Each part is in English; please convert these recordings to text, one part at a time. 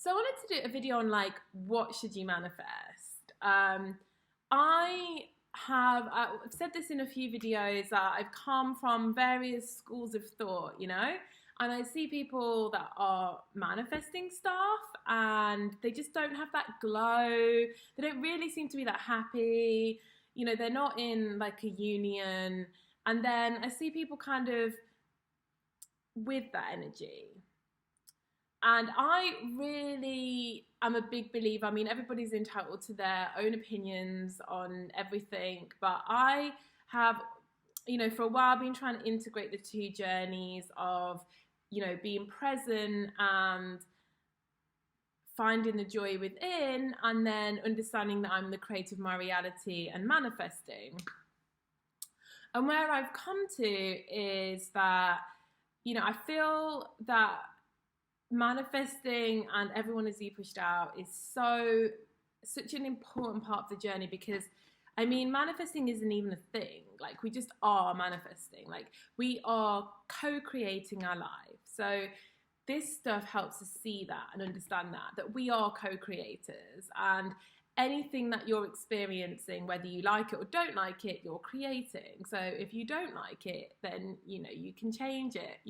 So I wanted to do a video on like what should you manifest. I I've said this in a few videos that I've come from various schools of thought, and I see people that are manifesting stuff and they just don't have that glow. They don't really seem to be that happy. They're not in like a union. And then I see people kind of with that energy. And I really am a big believer. I mean, everybody's entitled to their own opinions on everything, but I have, for a while been trying to integrate the two journeys of, being present and finding the joy within, and then understanding that I'm the creator of my reality and manifesting. And where I've come to is that, I feel that manifesting and everyone is pushed out is such an important part of the journey, because I mean, manifesting isn't even a thing. Like, we just are manifesting. Like, we are co-creating our life. So this stuff helps us see that and understand that we are co-creators, and anything that you're experiencing, whether you like it or don't like it, you're creating. So if you don't like it, then you can change it.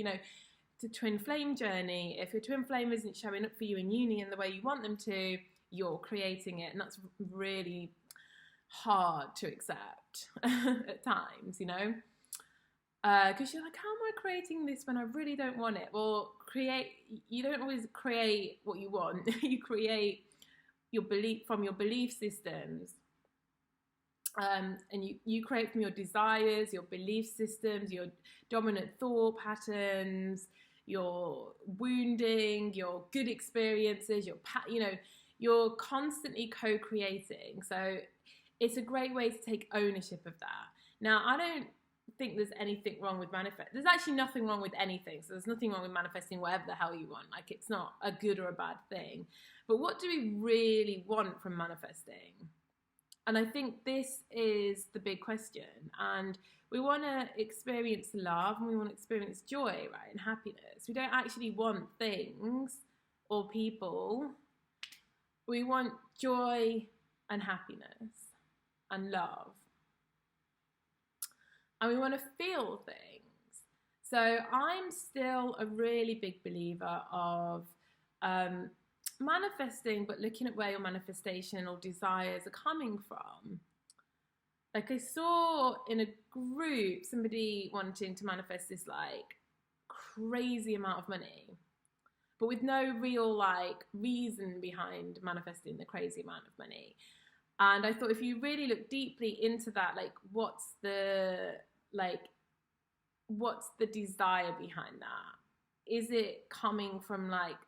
The twin flame journey, if your twin flame isn't showing up for you in union the way you want them to, you're creating it. And that's really hard to accept at times, because you're like, how am I creating this when I really don't want it? Well, you don't always create what you want. You create your belief from your belief systems, and you create from your desires, your belief systems, your dominant thought patterns, your wounding, your good experiences, you're constantly co-creating. So it's a great way to take ownership of that. Now, I don't think there's anything wrong with there's actually nothing wrong with anything. So there's nothing wrong with manifesting whatever the hell you want. Like, it's not a good or a bad thing. But what do we really want from manifesting? And I think this is the big question. And we want to experience love, and we want to experience joy, right, and happiness. We don't actually want things or people. We want joy and happiness and love. And we want to feel things. So I'm still a really big believer of manifesting, but looking at where your manifestation or desires are coming from. Like, I saw in a group somebody wanting to manifest this like crazy amount of money, but with no real like reason behind manifesting the crazy amount of money. And I thought, if you really look deeply into that, like, what's the desire behind that? Is it coming from like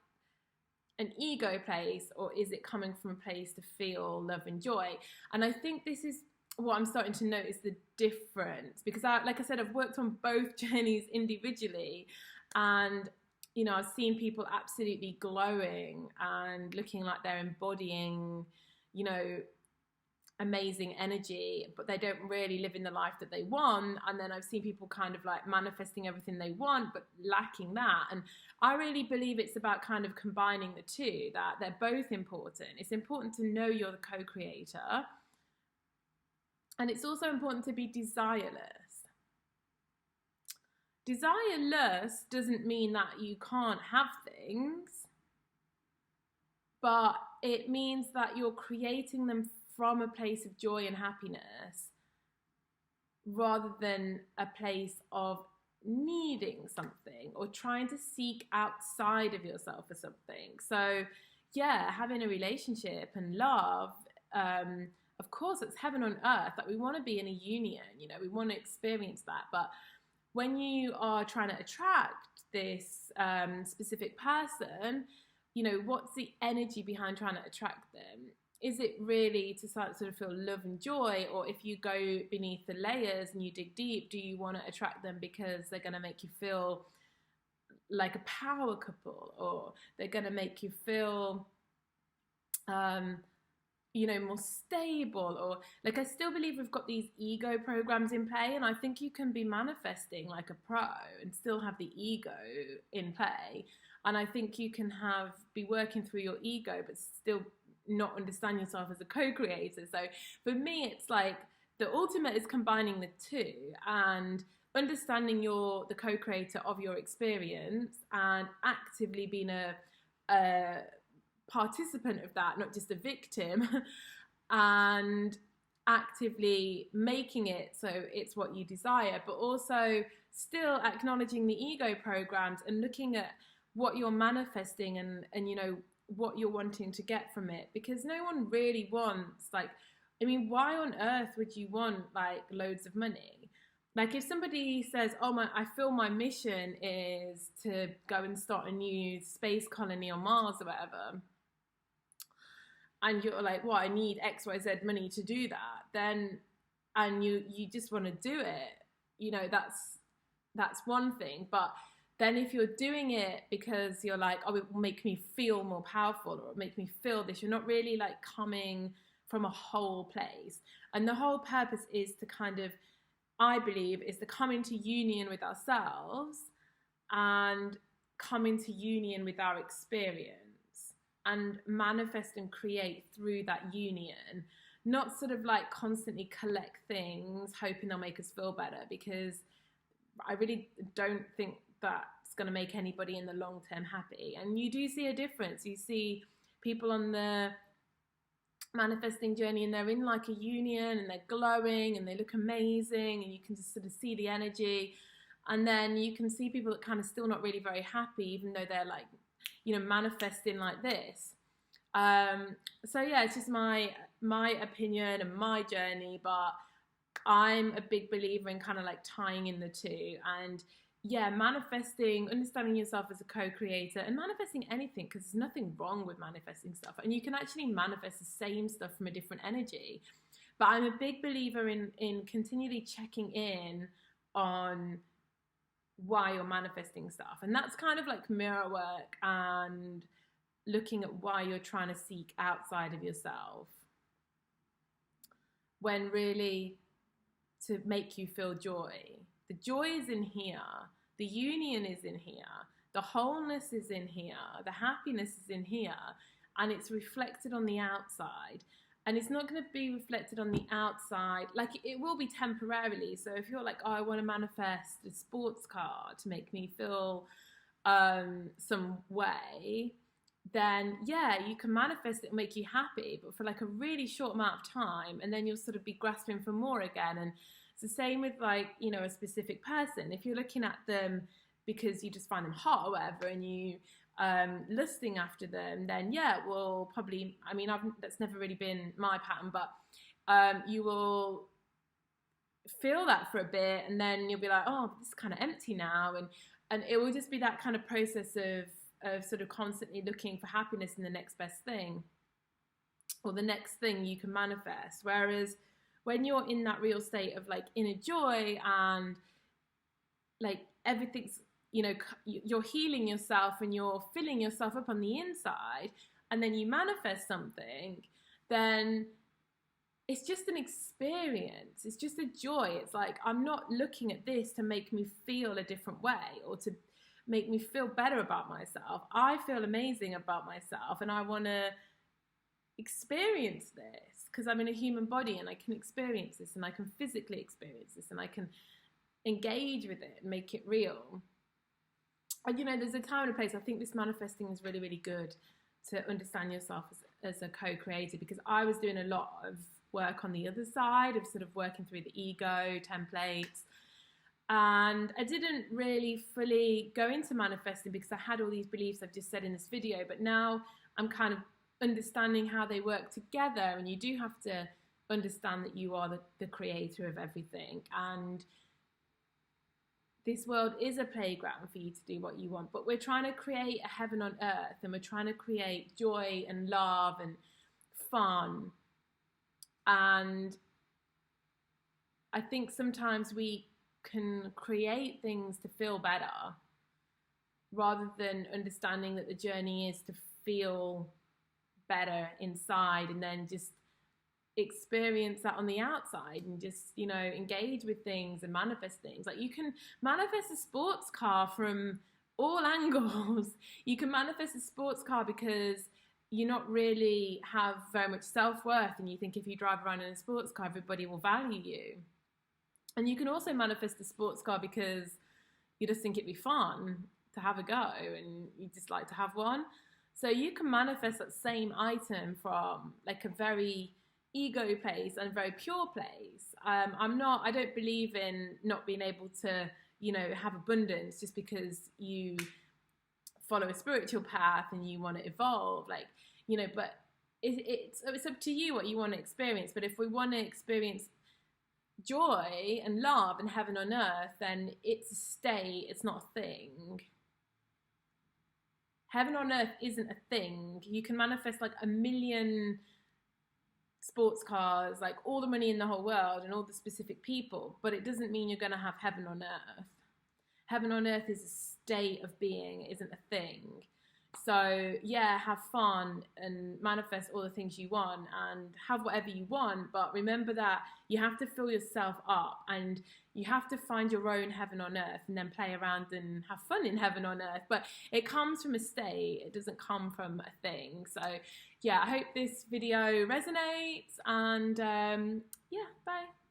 an ego place, or is it coming from a place to feel love and joy? And I think this is what I'm starting to notice the difference, because like I said, I've worked on both journeys individually, and I've seen people absolutely glowing and looking like they're embodying amazing energy, but they don't really live in the life that they want. And then I've seen people kind of like manifesting everything they want but lacking that. And I really believe it's about kind of combining the two, that they're both important. It's important to know you're the co-creator, and it's also important to be desireless. Desireless doesn't mean that you can't have things, but it means that you're creating them from a place of joy and happiness, rather than a place of needing something or trying to seek outside of yourself for something. So yeah, having a relationship and love, of course, it's heaven on earth. That we want to be in a union, we want to experience that. But when you are trying to attract this specific person, what's the energy behind trying to attract them? Is it really to sort of feel love and joy? Or if you go beneath the layers and you dig deep, do you want to attract them because they're going to make you feel like a power couple, or they're going to make you feel more stable? Or like, I still believe we've got these ego programs in play, and I think you can be manifesting like a pro and still have the ego in play. And I think you can be working through your ego, but still not understand yourself as a co-creator. So for me, it's like the ultimate is combining the two and understanding you're the co-creator of your experience and actively being a participant of that, not just a victim, and actively making it so it's what you desire, but also still acknowledging the ego programs and looking at what you're manifesting and you know what you're wanting to get from it, because no one really wants, like, I mean, why on earth would you want like loads of money? Like if somebody says, oh my, I feel my mission is to go and start a new space colony on Mars or whatever, and you're like, well, I need XYZ money to do that, then, and you just want to do it, you know, that's one thing. But then if you're doing it because you're like, oh, it will make me feel more powerful, or it will make me feel this, you're not really like coming from a whole place. And the whole purpose is to kind of, I believe, is to come into union with ourselves and come into union with our experience and manifest and create through that union, not sort of like constantly collect things hoping they'll make us feel better, because I really don't think that's going to make anybody in the long term happy. And you do see a difference. You see people on the manifesting journey and they're in like a union and they're glowing and they look amazing and you can just sort of see the energy. And then you can see people that kind of still not really very happy, even though they're like, you know, manifesting like this. So yeah, it's just my opinion and my journey, but I'm a big believer in kind of like tying in the two. And yeah, manifesting, understanding yourself as a co-creator, and manifesting anything, because there's nothing wrong with manifesting stuff, and you can actually manifest the same stuff from a different energy. But I'm a big believer in continually checking in on why you're manifesting stuff, and that's kind of like mirror work and looking at why you're trying to seek outside of yourself, when really to make you feel joy. The joy is in here, the union is in here, the wholeness is in here, the happiness is in here, and it's reflected on the outside. And it's not going to be reflected on the outside, like it will be temporarily. So if you're like, oh, I want to manifest a sports car to make me feel some way, then yeah, you can manifest it and make you happy, but for like a really short amount of time, and then you'll sort of be grasping for more again. And it's the same with like, you know, a specific person. If you're looking at them because you just find them hot or whatever, and you lusting after them, then yeah, well, probably, I mean, that's never really been my pattern, but you will feel that for a bit, and then you'll be like, oh, this is kind of empty now, and it will just be that kind of process of sort of constantly looking for happiness in the next best thing, or the next thing you can manifest. Whereas when you're in that real state of like inner joy and like everything's, you know, you're healing yourself and you're filling yourself up on the inside, and then you manifest something, then it's just an experience. It's just a joy. It's like, I'm not looking at this to make me feel a different way or to make me feel better about myself. I feel amazing about myself, and I want to experience this because I'm in a human body and I can experience this, and I can physically experience this, and I can engage with it and make it real. And you know, there's a time and a place. I think this manifesting is really, really good to understand yourself as a co-creator, because I was doing a lot of work on the other side of sort of working through the ego templates, and I didn't really fully go into manifesting because I had all these beliefs I've just said in this video. But now I'm kind of understanding how they work together, and you do have to understand that you are the creator of everything, and this world is a playground for you to do what you want, but we're trying to create a heaven on earth, and we're trying to create joy and love and fun. And I think sometimes we can create things to feel better rather than understanding that the journey is to feel better inside, and then just experience that on the outside, and just, you know, engage with things and manifest things. Like you can manifest a sports car from all angles. You can manifest a sports car because you not really have very much self-worth, and you think if you drive around in a sports car, everybody will value you. And you can also manifest a sports car because you just think it'd be fun to have a go and you just like to have one. So you can manifest that same item from like a very ego place and a very pure place. I don't believe in not being able to, have abundance just because you follow a spiritual path and you want to evolve. But it's up to you what you want to experience. But if we want to experience joy and love and heaven on earth, then it's a state, it's not a thing. Heaven on earth isn't a thing. You can manifest like a million sports cars, like all the money in the whole world and all the specific people, but it doesn't mean you're going to have heaven on earth. Heaven on earth is a state of being, it isn't a thing. So yeah, have fun and manifest all the things you want and have whatever you want, but remember that you have to fill yourself up and you have to find your own heaven on earth and then play around and have fun in heaven on earth. But it comes from a state, it doesn't come from a thing. So yeah, I hope this video resonates, and yeah, bye.